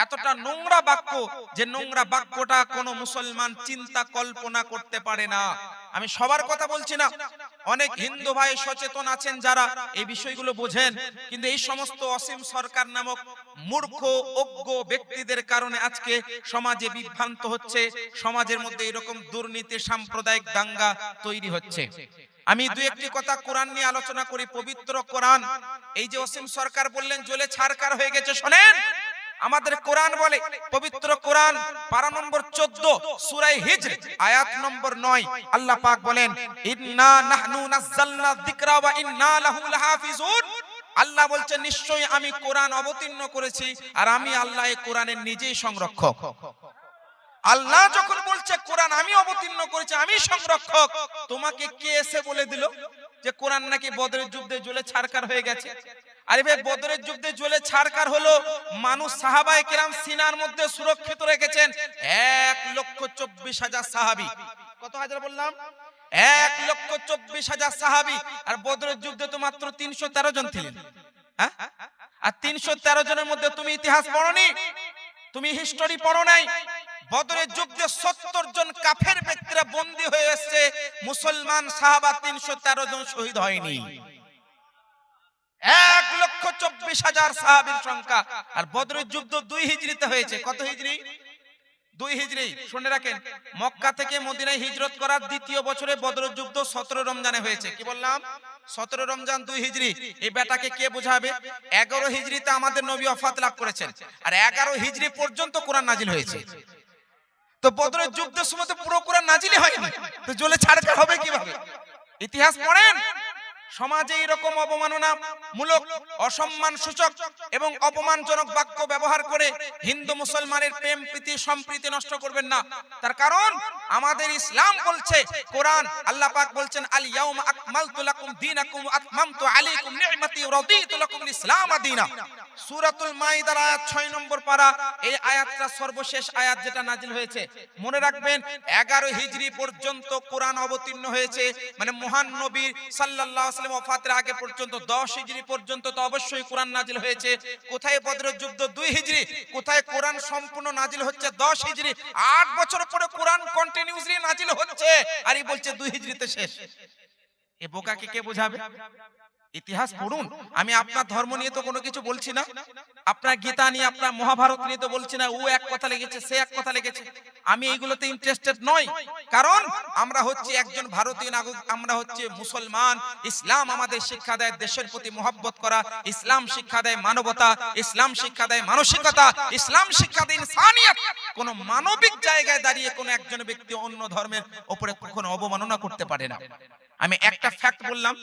এতটা নোংরা বাক্য যে নোংরা বাক্যটা কোনো মুসলমান চিন্তা কল্পনা করতে পারে না। আমি সবার কথা বলছি না, অনেক হিন্দু ভাই সচেতন আছেন যারা এই বিষয়গুলো বোঝেন, কিন্তু এই সমস্ত অসীম সরকার নামক মূর্খ অজ্ঞ ব্যক্তিদের কারণে আজকে সমাজে বিভ্রান্ত হচ্ছে, সমাজের মধ্যে এরকম দুর্নীতি সাম্প্রদায়িক দাঙ্গা তৈরি হচ্ছে। আমি দুই একটি কথা কোরআন নিয়ে আলোচনা করি। পবিত্র কোরআন, এই যে অসীম সরকার বললেন জ্বলে ছারখার হয়ে গেছে, শোনেন আমাদের কোরআন বলে, পবিত্র কোরআন পারা নম্বর 14 সূরা হিজর আয়াত নম্বর 9, আল্লাহ পাক বলেন ইন্না নাহনু নাযালনা যিকরা ওয়া ইন্না লাহু লাহাফিজুন। আল্লাহ বলছেন নিশ্চয়ই আমি কোরআন অবতীর্ণ করেছি আর আমি আল্লাহ এই কোরআনের নিজেই সংরক্ষক। আল্লাহ যখন বলছে কোরআন আমি অবতীর্ণ করেছি, আমি সংরক্ষক, তোমাকে কে এসে বলে দিল যে কোরআন নাকি বদরের যুদ্ধে জ্বলে ছারখার হয়ে গেছে? আরে ভাই, বদরের যুদ্ধে জ্বলে ছারখার হলো, মানুষ সাহাবায়ে কেরাম সিনার মধ্যে সুরক্ষিত রেখেছেন 1,24,000 সাহাবী। কত হাজার বললাম? 1,24,000 সাহাবী। আর বদরের যুদ্ধে তো মাত্র 313 জন ছিলেন। হ্যাঁ, আর 313 জনের মধ্যে তুমি ইতিহাস পড়োনি, তুমি হিস্টোরি পড়ো নাই। বদরের যুদ্ধে 70 জন কাফের ব্যক্তিরা বন্দী হয়ে এসেছে, মুসলমান সাহাবা 313 জন শহীদ হয়নি। 1,24,000 সাহাবীর সংখ্যা। আর বদরের যুদ্ধ 2 হিজরিতে হয়েছে। কত হিজরি? 2 হিজরি। শুনে রাখেন, মক্কা থেকে মদিনায় হিজরত করার দ্বিতীয় বছরে বদরের যুদ্ধ 17 রমজানে হয়েছে। কি বললাম? 17 রমজান 2 হিজরি। এই বেটাকে কে বোঝাবে? 11 হিজরিতে আমাদের নবী ওফাত লাভ করেছেন, আর 11 হিজরি পর্যন্ত কোরআন নাজিল হয়েছে। তো বদরের যুদ্ধের সময় তো পুরো কোরআন নাজিলই হয়নি, তো জ্বলে ছারখার হবে কিভাবে? ইতিহাস পড়েন। সমাজে এরকম অবমাননা মূলক, অসম্মান সূচক এবং অপমানজনক বাক্য ব্যবহার করে হিন্দু মুসলমানের প্রেম প্রীতি সম্প্রীতি নষ্ট করবেন না। তার কারণ আমাদের ইসলাম বলছে, কোরআন আল্লাহ পাক বলছেন আল ইয়াউমা আকমালতু লাকুম দীনাকুম ওয়া আতমামতু আলাইকুম নি'মাতি ওয়া রাদিতু লাকুম ইসলাম দীনা। সূরাতুল মাইদার আয়াত 6 নম্বর পারা, এই আয়াতটা সর্বশেষ আয়াত যেটা নাজিল হয়েছে। মনে রাখবেন 11 হিজরি পর্যন্ত কোরআন অবতীর্ণ হয়েছে, মানে মহান নবী সাল্লাল্লাহু আলাইহি ওয়াসাল্লাম ওফাতের আগে পর্যন্ত 10 হিজরি পর্যন্ত তো অবশ্যই কোরআন নাজিল হয়েছে। কোথায় বদরের যুদ্ধ 2 হিজরি, কোথায় কোরআন সম্পূর্ণ নাজিল হচ্ছে 10 হিজরি। 8 বছর পরে কোরআন কন্টিনিউয়াসলি নাজিল হচ্ছে, আর এই বলছে 2 হিজরিতে শেষ। এ বোকাকে কে বোঝাবে? ইতিহাস পড়ুন। আমি আপনার ধর্ম নিয়ে তো কোনো কিছু বলছি না, আপনার গীতা নিয়ে, আপনার মহাভারত নিয়ে তো বলছি না। ও এক কথা লেগেছে, সে এক কথা লেগেছে, আমি এইগুলোতে ইন্টারেস্টেড নই। কারণ আমরা হচ্ছে একজন ভারতীয় নাগরিক, আমরা হচ্ছে মুসলমান। ইসলাম আমাদের শিক্ষা দেয় দেশের প্রতি মহব্বত করা, ইসলাম শিক্ষা দেয় মানবতা, ইসলাম শিক্ষা দেয় মানসিকতা, ইসলাম শিক্ষা দেয় ইনসানিয়ত। কোন মানবিক জায়গায় দাঁড়িয়ে কোন একজন ব্যক্তি অন্য ধর্মের উপরে কখনো অবমাননা করতে পারে না। আমি একটা ফ্যাক্ট বললাম।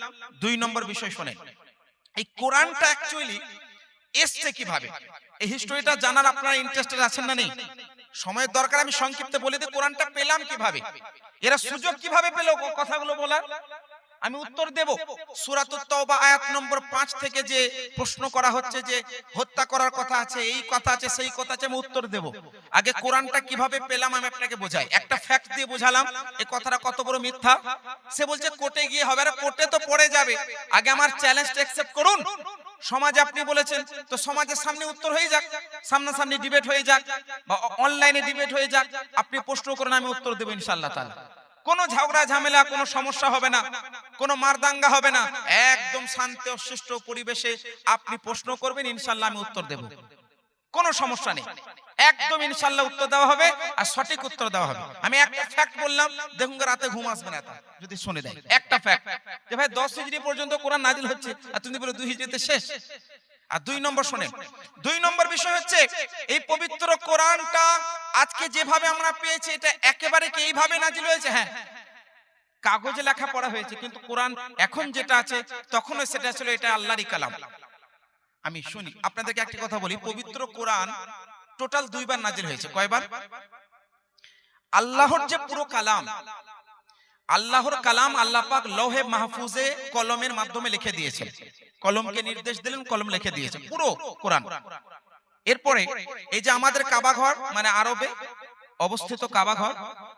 2 নম্বর বিষয় শুনেন, এই কোরআনটা অ্যাকচুয়ালি এসছে কিভাবে, এই হিস্টরিটা জানার আপনারা ইন্টারেস্টেড আছেন না নেই? সময়ের দরকার, আমি সংক্ষিপ্তে বলে দিই কোরআনটা পেলাম কিভাবে, এরা সুযোগ কিভাবে পেল কথাগুলো বলার। আমি উত্তর দেব। সূরাতুত তাওবা আয়াত নম্বর 5 থেকে যে প্রশ্ন করা হচ্ছে যে হত্যা করার কথা আছে, এই কথা আছে, সেই কথা আছে, আমি উত্তর দেব। আগে কোরআনটা কিভাবে পেলাম আমি আপনাকে বোঝাই। একটা ফ্যাক্ট দিয়ে বোঝালাম এই কথাটা কত বড় মিথ্যা। সে বলছে কোর্টে গিয়ে হবে, আর কোর্টে তো পড়ে যাবে। আগে আমার চ্যালেঞ্জটা অ্যাকসেপ্ট করুন। সমাজে আপনি বলেছেন, তো সমাজের সামনে উত্তর হয়ে যাক, সামনাসামনি ডিবেট হয়ে যাক, বা অনলাইনে ডিবেট হয়ে যাক। আপনি প্রশ্ন করেন, আমি উত্তর দেব ইনশাআল্লাহ তাআলা। কোনো ঝগড়া ঝামেলা, কোনো সমস্যা হবে না, কোনো মারদাঙ্গা হবে না। একদম শান্ত শিষ্ট পরিবেশে আপনি প্রশ্ন করবেন, ইনশাআল্লাহ আমি উত্তর দেব, কোনো সমস্যা নেই। একদম ইনশাআল্লাহ উত্তর দেওয়া হবে, আর সঠিক উত্তর দেওয়া হবে। আমি একটা ফ্যাক্ট বললাম, দেখুন রাতে ঘুম আসবে না যদি শুনে দেয়। একটা ফ্যাক্ট যে ভাই 10 হিজরি পর্যন্ত কোরআন নাজিল হচ্ছে, আর তুমি বলে 2 হিজরিতে শেষ। আর 2 নম্বর শুনেন, 2 নম্বর বিষয় হচ্ছে এই পবিত্র কোরআনটা আজকে যেভাবে আমরা পেয়েছি, এটা একেবারে কি এইভাবে নাজিল হয়েছে? হ্যাঁ, কাগজে লেখা পড়া হয়েছে, কিন্তু কোরআন এখন যেটা আছে তখনও সেটা ছিল, এটা আল্লাহরই কালাম। আমি শুনি আপনাদেরকে একটা কথা বলি, পবিত্র কোরআন টোটাল 2 বার নাজিল হয়েছে। কয়বার? আল্লাহর যে পুরো কালাম, আল্লাহর কালাম আল্লাহ পাক লৌহে মাহফুজে কলমের মাধ্যমে লিখে দিয়েছেন। কলমকে নির্দেশ দিলেন, কলম লিখে দিয়েছে পুরো কোরআন। এরপরে এই যে আমাদের কাবা ঘর, মানে আরবে অবস্থিত কাবা ঘর,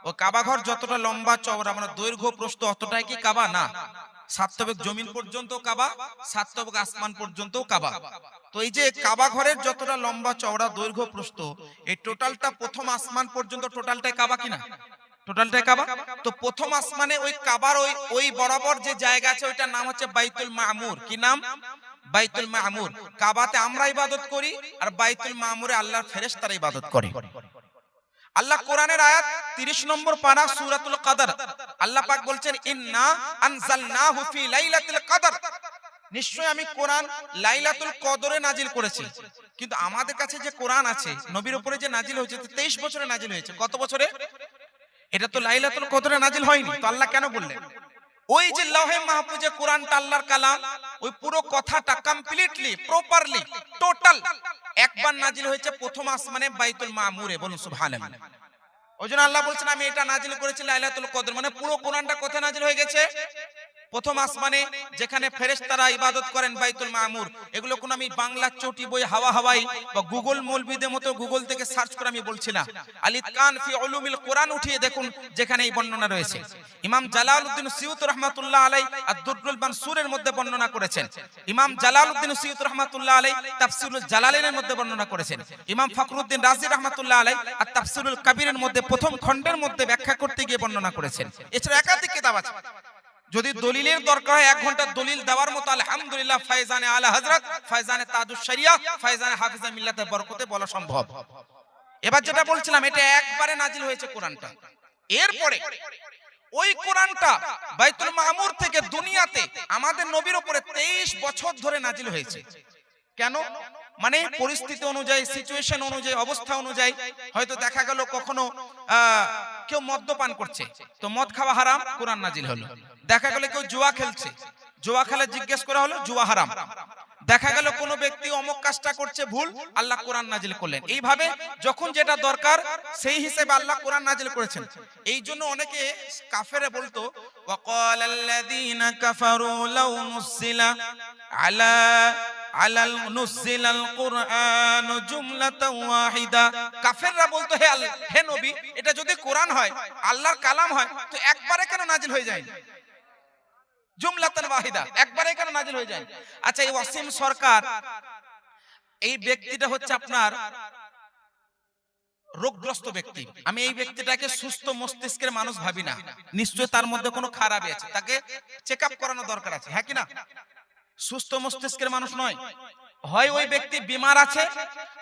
ও কাবা ঘর যতটা লম্বা চওড়া, মানে দৈর্ঘ্য প্রস্থ অতটাই কি কাবা? না, সাত তবক জমিন পর্যন্ত কাবা, সাত তবক আসমান পর্যন্ত কাবা। তো এই যে কাবা ঘরের যতটা লম্বা চওড়া দৈর্ঘ্য প্রস্থ, এই টোটালটা প্রথম আসমান পর্যন্ত টোটালটাই কাবা কিনা? টোটালটাই কাবা। তো প্রথম আসমানে ওই কাবার ওই বরাবর যে জায়গা আছে ওইটার নাম হচ্ছে বাইতুল মামুর। কি নাম? বাইতুল মামুর। কাবাতে আমরা ইবাদত করি আর বাইতুল মামুরে আল্লাহর ফেরেশতারা ইবাদত করে। আল্লাহ কোরআনের আয়াত 30 নম্বর পারা সূরাতুল কদর, আল্লাহ পাক বলছেন ইন্না আনজালনাহু ফি লাইলাতুল কদর, নিশ্চয় আমি কোরআন লাইলাতুল কদরে নাজিল করেছি। কিন্তু আমাদের কাছে যে কোরআন আছে নবীর উপরে যে নাজিল হয়েছে 23 বছরে নাজিল হয়েছে। কত বছরে? এটা তো লাইলাতুল কদরে নাজিল হয়নি। তো আল্লাহ কেন বললেন? ওই যে লৌহে মাহফুজে কোরআনটা আল্লাহর কালাম, ওই পুরো কথাটা কমপ্লিটলি প্রপারলি টোটাল একবার নাজিল হয়েছে প্রথম আসমানে বাইতুল মামুরে। বলুন সুবহানাল্লাহ। ওইজন্য আল্লাহ বলছেন আমি এটা নাজিল করেছি লাইলাতুল কদর, মানে পুরো কোরআনটা কোথায় নাজিল হয়ে গেছে? প্রথম আসমানে, যেখানে ফেরেশতারা ইবাদত করেন বাইতুল মামুর। এগুলো কোন আমি বাংলা চটি বই হাওয়াই বা গুগল মৌলবীদের মতো গুগল থেকে সার্চ করে আমি বলছি না। আল-ইতকান ফি উলুমিল কোরআন উঠিয়ে দেখুন, যেখানে এই বর্ণনা রয়েছে। ইমাম জালালউদ্দিন সিয়ুতি রাহমাতুল্লাহ আলাইহি আদ-দুররুল মানসুরের মধ্যে বর্ণনা করেছেন। ইমাম জালালউদ্দিন সিয়ুতি রাহমাতুল্লাহ আলাইহি তাফসীরুল জালালাইনের মধ্যে বর্ণনা করেছেন। ইমাম ফখরুদ্দিন রাজি রাহমাতুল্লাহ আলাইহি আত-তাফসীরুল কবিরের মধ্যে প্রথম খণ্ডের মধ্যে ব্যাখ্যা করতে গিয়ে বর্ণনা করেছেন। এছাড়া একাধিক কিতাব আছে। যদি দলিলের দরকার হয় 1 ঘন্টা দলিল দেওয়ার মতো আলহামদুলিল্লাহ ফায়জানে আলা হযরত, ফায়জানে তাজুশ শরিয়া, ফায়জানে হাফিজা মিল্লাতের বরকতে বলা সম্ভব। এবার যেটা বলছিলাম, এটা একবারে নাজিল হয়েছে কোরআনটা। এরপরে ওই কোরআনটা বাইতুল মামুর থেকে দুনিয়াতে আমাদের নবীর উপরে 23 বছর ধরে নাজিল হয়েছে। কেন? মানে পরিস্থিতি অনুযায়ী, সিচুয়েশন অনুযায়ী, অবস্থা অনুযায়ী, হয়তো দেখা গেল কখনো কেউ মদ্যপান করছে, তো মদ খাওয়া হারাম, কোরআন নাজিল হলো। দেখা গেল কেউ জুয়া খেলছে, জুয়া খেলে জিজ্ঞেস করা হলো জুয়া হারাম। দেখা গেল কোনো ব্যক্তি অমুক কাজটা করছে ভুল, আল্লাহ কোরআন নাজিল করলেন। এইভাবে যখন যেটা দরকার সেই হিসেবে আল্লাহ কোরআন নাজিল করেছেন। এই জন্য অনেকে কাফেরে বলতো ওয়াকালাল্লাযীনা কাফারু লাউ নুজিলা আলাল নুজিলাল কুরআন জুমলাতান ওয়াহিদা। কাফেররা বলতো হে নবী, এটা যদি কোরআন হয়, আল্লাহর কালাম হয়, তো একবারে কেন নাজিল হয়ে যায়? জুমলাতান ওয়াহিদা, একবারে কেন নাজিল হয়ে যায়? আচ্ছা, এই ওয়াসিম সরকার, এই ব্যক্তিটা হচ্ছে আপনার রোগগ্রস্ত ব্যক্তি। আমি এই ব্যক্তিটাকে সুস্থ মস্তিষ্কের মানুষ ভাবি না, নিশ্চয়ই তার মধ্যে কোনো খারাপই আছে, তাকে চেকআপ করানো দরকার আছে। হ্যাঁ কি না? সুস্থ মস্তিষ্কের মানুষ নয়। হয় ওই ব্যক্তি বিমার আছে,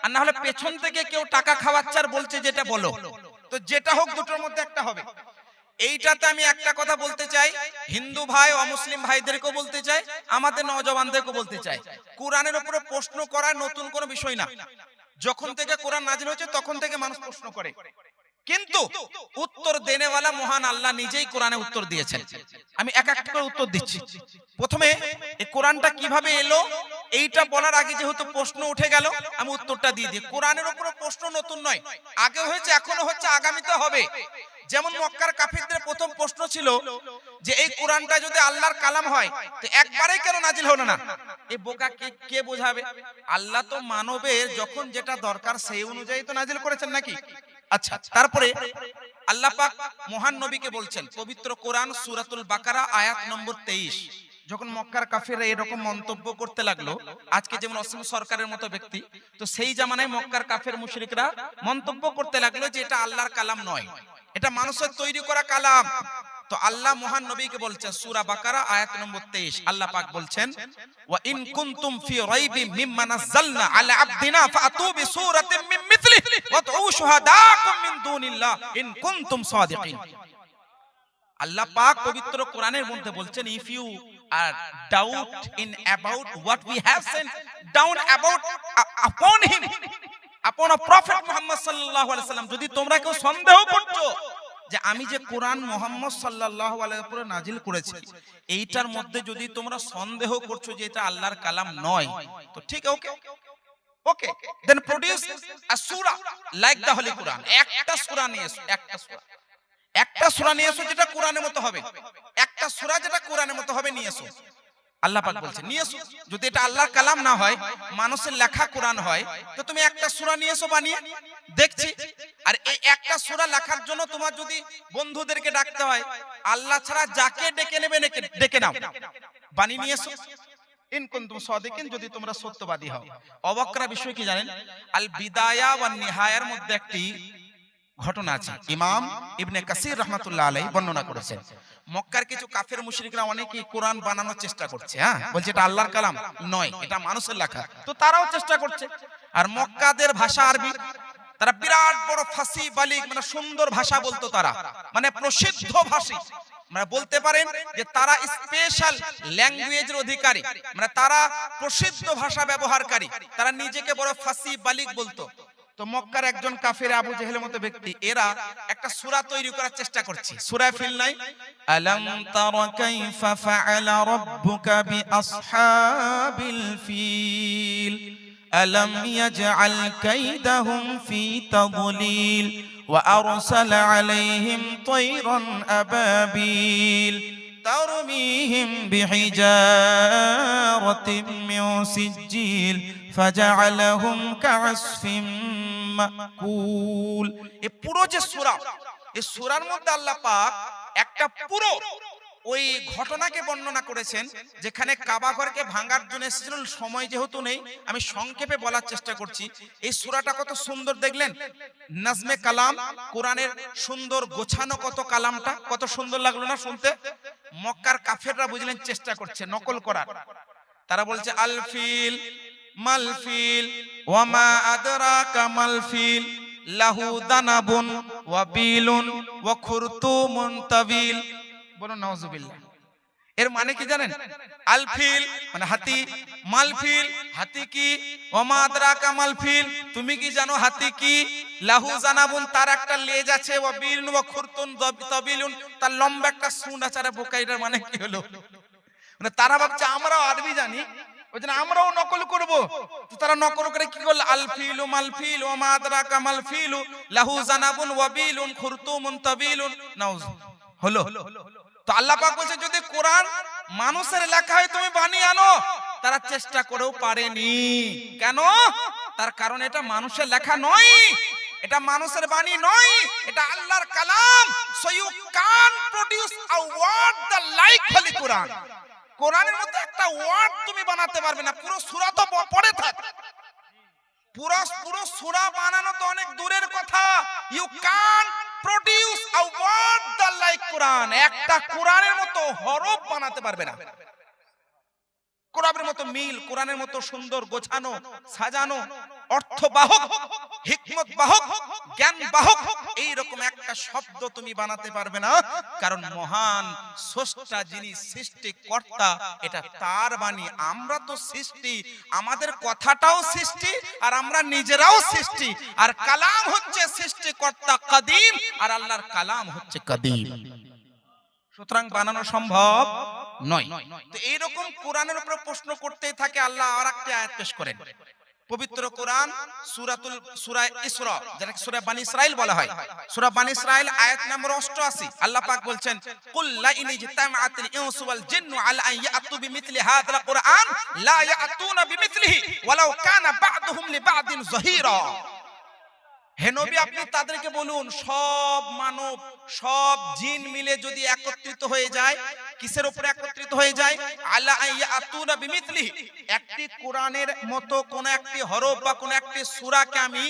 আর না হলে পেছন থেকে কেউ টাকা খাওয়াচ্ছে আর বলছে যেটা বলো। তো যেটা হোক, দুটোর মধ্যে একটা হবে। এইটাতে আমি একটা কথা বলতে চাই, হিন্দু ভাই ও মুসলিম ভাইদেরকেও বলতে চাই, আমাদের নওজওয়ানদেরকেও বলতে চাই, কোরআনের উপরে প্রশ্ন করা নতুন কোনো বিষয় না। যখন থেকে কোরআন নাজিল হয়েছে তখন থেকে মানুষ প্রশ্ন করে, কিন্তু উত্তর দেনেওয়ালা মহান আল্লাহ নিজেই কোরআনে উত্তর দিয়েছেন। আমি এক এক করে উত্তর দিচ্ছি। প্রথমে এই কোরআনটা কিভাবে এলো এইটা বলার আগে যেহেতু প্রশ্ন উঠে গেল, আমি উত্তরটা দিয়ে দিই। কোরআনের উপরে প্রশ্ন নতুন নয়, আগে হয়েছে, এখনো হচ্ছে, আগামীতে হবে। যেমন মক্কার কাফিরদের প্রথম প্রশ্ন ছিল যে এই কোরআনটা যদি আল্লাহর কালাম হয় তো একবারে কেন নাজিল হলো না? এই বোকা কে বোঝাবে? আল্লাহ তো মানবের যখন যেটা দরকার সেই অনুযায়ী তো নাজিল করেছেন নাকি? আচ্ছা, তারপরে আল্লাহ পাক মহান নবীকে বলছেন, পবিত্র কোরআন সূরাতুল বাকারা আয়াত নম্বর 23। যখন মক্কার কাফিররা এরকম মন্তব্য করতে লাগলো, আজকে যেমন অসীম সরকারের মতো ব্যক্তি, তো সেই জামানায় মক্কার কাফের মুশরিকরা মন্তব্য করতে লাগলো যে এটা আল্লাহর কালাম নয়, এটা মানুষের তৈরি করা কালাম। তো আল্লাহ মহান নবীকে বলছেন, সূরা বাকারা আয়াত নম্বর 23, আল্লাহ পাক বলছেন, ওয়া ইন কুনতুম ফি রাইবিম মিম্মা নাযালনা আলা আবদিনা ফাতু বিসূরাতিন মিন মিথলিহি ওয়াদউ শুহাদাকুম মিন দুনিল্লাহ ইন কুনতুম সাদিকিন। আল্লাহ পাক পবিত্র কোরআনের মধ্যে বলছেন, if you are doubt in about what we have sent down about upon him, আপন প্রফেট মুহাম্মদ সাল্লাল্লাহু আলাইহি সাল্লাম, যদি তোমরা কেউ সন্দেহ করছো যে আমি যে কোরআন মুহাম্মদ সাল্লাল্লাহু আলাইহি ওয়াসাল্লামের উপরে নাজিল করেছি, এইটার মধ্যে যদি তোমরা সন্দেহ করছো যে এটা আল্লাহর কালাম নয়, তো ঠিক okay okay, then produce a surah like the holy Quran. একটা সূরা নিয়ে এসো, একটা সূরা নিয়ে এসো যেটা কোরআনের মতো হবে, একটা সূরা যেটা কোরআনের মতো হবে নিয়ে এসো। আল্লাহ পাক বলছেন নিয়ে এসো। যদি এটা আল্লাহর কালাম না হয়, মানুষের লেখা কোরআন হয়, তো তুমি একটা সূরা নিয়ে এসো বানিয়ে, দেখছি। আর এই একটা সূরা লেখার জন্য তোমার যদি বন্ধুদেরকে ডাকতে হয়, আল্লাহ ছাড়া যাকে ডেকে নেবে ডেকে নাও, বানিয়ে নিয়ে এসো। ইন কুনতুম সাদিকিন, যদি তোমরা সত্যবাদী হও। অবাক করা বিষয় কি জানেন, আল বিদায়া ওয়ান নিহায়ার মধ্যে একটি ঘটনা আছে, ইমাম ইবনে কাসির রাহমাতুল্লাহ আলাইহি বর্ণনা করেছেন। মক্কার কিছু কাফের মুশরিকরা অনেকেই কোরআন বানানোর চেষ্টা করছে, হ্যাঁ, বলছে এটা আল্লাহর কালাম নয়, এটা মানুষের লেখা। তো তারাও চেষ্টা করছে। আর মক্কাদের ভাষা আরবি, তারা বিরাট বড় ফাসি বালিগ, মানে সুন্দর ভাষা বলতো তারা, মানে প্রসিদ্ধ ভাষী, মানে বলতে পারেন যে তারা স্পেশাল ল্যাঙ্গুয়েজের অধিকারী, মানে তারা প্রসিদ্ধ ভাষা ব্যবহারকারী, তারা নিজেকে বড় ফাসি বালিগ বলতো। তো মক্কার একজন কাফের আবু জেহেলের মতো ব্যক্তি, এরা একটা সূরা তৈরি করার চেষ্টা করছে। সূরা ফিল নাই, আলাম তারা কাইফা ফাআলা রাব্বুকা বিআসহাবিল ফিল আলাম ইয়াজআল কাইদাহুম ফি তাদলিল ওয়া আরসালা আলাইহিম তায়রান আবাবিল তারমিহিম বিহিজারাতিন মিন সিজ্জিল ফাজআলাহুম কাআসফিম মাকুল। এই পুরো যে সূরা, এই সূরার মধ্যে আল্লাহ পাক একটা পুরো ওই ঘটনাকে বর্ণনা করেছেন, যেখানে কাবা ঘরকে ভাঙার জন্য এসেছিল। সময় যেহেতু নেই, আমি সংক্ষেপে বলার চেষ্টা করছি। এই সূরাটা কত সুন্দর দেখলেন, নাজমে কালাম, কোরআনের সুন্দর গোছানো কত কালামটা, কত সুন্দর লাগলো না শুনতে। মক্কার কাফেররা বুঝলেন চেষ্টা করছে নকল করার। তারা বলছে আল ফিল মাল ফিল ওয়া মা আদরাকা মাল ফিল লাহু দানাবুন ওয়া বিলুন ওয়া খুরতুমুন তাবিল। বলুন নাউজুবিল্লাহ। এর মানে কি জানেন? আল ফিল মানে হাতি, মাল ফিল হাতি কি, ওয়া মা আদরাকা মাল ফিল তুমি কি জানো হাতি কি, লাহু জানাবুন তার একটা লেজ আছে, ওয়া বিলুন ওয়া খুরতুন তাবিলুন তার লম্বা একটা সুন্ড আছে। আর বোকাইটার মানে কি হলো, মানে তারা ভাবছে আমরাও আরবি জানি, ওই জন্য আমরাও নকল করব। তো তারা নকল করে কি করল, আল ফিলু মাল ফিল ওয়া মা আদরাকা মাল ফিলু লাহু জানাবুন ওয়া বিলুন খুরতুমুন তাবিলুন। নাউজ হলো। তো আল্লাহ পাক বলেছে যদি কোরআন মানুষের লেখা হয় তুমি বানিয়ে আনো। তারা চেষ্টা করেও পারেনি। কেন? তার কারণ এটা মানুষের লেখা নয়, এটা মানুষের বাণী নয়, এটা আল্লাহর কালাম। So you can produce a word the like holy Quran. কোরআনের মধ্যে একটা ওয়ার্ড তুমি বানাতে পারবে না। পুরো সূরা তো পড়ে থাকে, পুরো সূরা বানানো তো অনেক দূরের কথা। You can produce a word the like Quran. একটা কোরআনের মতো হরফ বানাতে পারবে না, কোরআনের মতো মিল, কোরআনের মতো সুন্দর গোছানো সাজানো অর্থবাহক হিকমত বাহক জ্ঞান বাহক এইরকম একটা শব্দ তুমি বানাতে পারবে না। কারণ মহান স্রষ্টা যিনি সৃষ্টিকর্তা, এটা তার বাণী। আমরা তো সৃষ্টি, আমাদের কথাটাও সৃষ্টি আর আমরা নিজেরাও সৃষ্টি। আর কালাম হচ্ছে সৃষ্টিকর্তা কাদিম, আর আল্লাহর কালাম হচ্ছে কাদিম। সুতরাং বানানো সম্ভব নয়। তো এইরকম কোরআনের উপর প্রশ্ন করতেই থাকে। আল্লাহ আরেকটি আয়াত পেশ করেন, পবিত্র কোরআন সূরা ইসরা, যেটাকে সূরা বনী ইসরাইল বলা হয়। সূরা বনী ইসরাইল আয়াত নম্বর 88। আল্লাহ পাক বলছেন কুল লা ইন ইজতামাআতিল ইনসু ওয়াল জিন্নু আলা আন ইয়াতু বিমিথলি হাযাল কুরআন লা ইয়াতুনা বিমিথলিহি ওয়ালাউ কানা বা'দুহুম লিবা'দিন যাহিরা। হে নবী আপনি তাদেরকে বলুন, সব মানব সব জিন মিলে যদি একত্রিত হয়ে যায়, কিসের উপরে একত্রিত হয়ে যায়? আলা আয়াতুনা বিমিথলিহি, একটি কোরআনের মতো কোন একটি হরফ বা কোন একটি সূরাকে আমি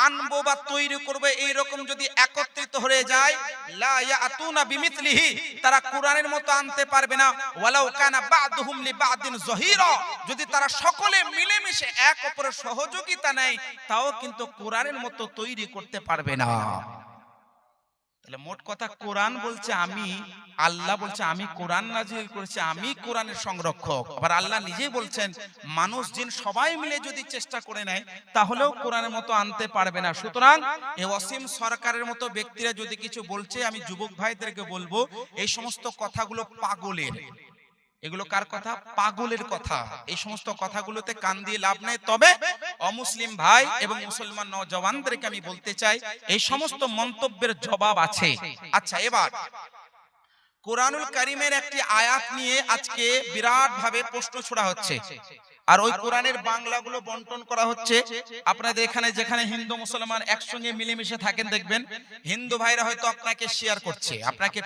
আনবো বা তৈরি করব, এই রকম যদি একত্রিত হয়ে যায়, লা ইয়াতুনা বিমিথলিহি, তারা কোরআনের মতো আনতে পারবে না। ওয়ালাউ কানা বা'দুহুম লিবা'দিন যাহিরা, যদি তারা সকলে মিলেমিশে এক অপরের সহযোগিতা নেয়, তাও কিন্তু কোরআনের মতো তৈরি করতে পারবে না। তাহলে মোট কথা কোরআন বলছে আমি, আল্লাহ বলছে আমি কোরআন নাযিল করেছি, আমি কোরআনের সংরক্ষক। আবার আল্লাহ নিজেই বলছেন মানুষ জিন সবাই মিলে যদি চেষ্টা করে নেয় তাহলেও কোরআনের মতো আনতে পারবে না। সুতরাং এই ওয়াসিম সরকারের মতো ব্যক্তিরা যদি কিছু বলছে, আমি যুবক ভাইদেরকে বলবো এই সমস্ত কথাগুলো পাগলের। এগুলো কার কথা? পাগলের কথা। এই সমস্ত কথাগুলোতে কান দিয়ে লাভ নেই। তবে অমুসলিম ভাই এবং মুসলমান নওজওয়ানদেরকে আমি বলতে চাই এই সমস্ত মন্তব্যের জবাব আছে। আচ্ছা, এবার কোরআনুল কারীমের একটি আয়াত নিয়ে আজকে বিরাট ভাবে প্রশ্ন ছোড়া হচ্ছে, আর ওই কোরআনের বাংলাগুলো বন্টন করা হচ্ছে। আপনাদের এখানে যেখানে হিন্দু মুসলমান একসঙ্গে মিলেমিশে থাকেন দেখবেন হিন্দু ভাইরা হয়তো আপনাকে শেয়ার করছে, আপনাকে